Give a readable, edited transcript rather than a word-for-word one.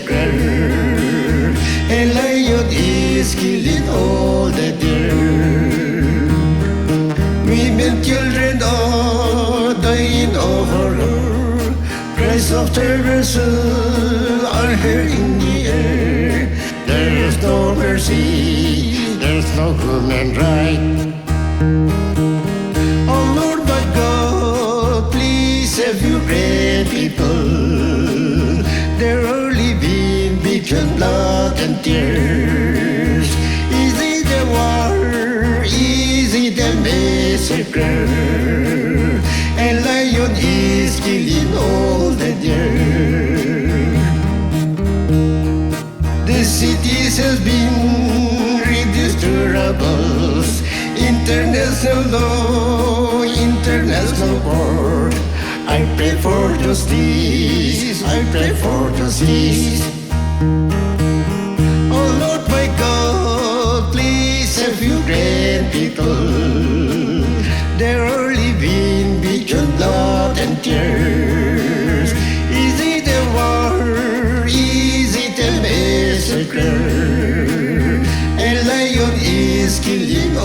massacre. A lion is killing all the deer. Women, children are dying of horror. Cries of terror are heard in the air. There's no mercy, there's no human right. Oh Lord my God, please save your great people. They're all living between blood and tears. Is it the war? Is it the massacre? A lion is killing all the deer. The cities has been reduced to rubble. International law, international court. I pray for justice, I pray for justice. Oh Lord my God, please save your great people. They're all living between blood and tears. Is it a war? Is it a massacre? A lion is killing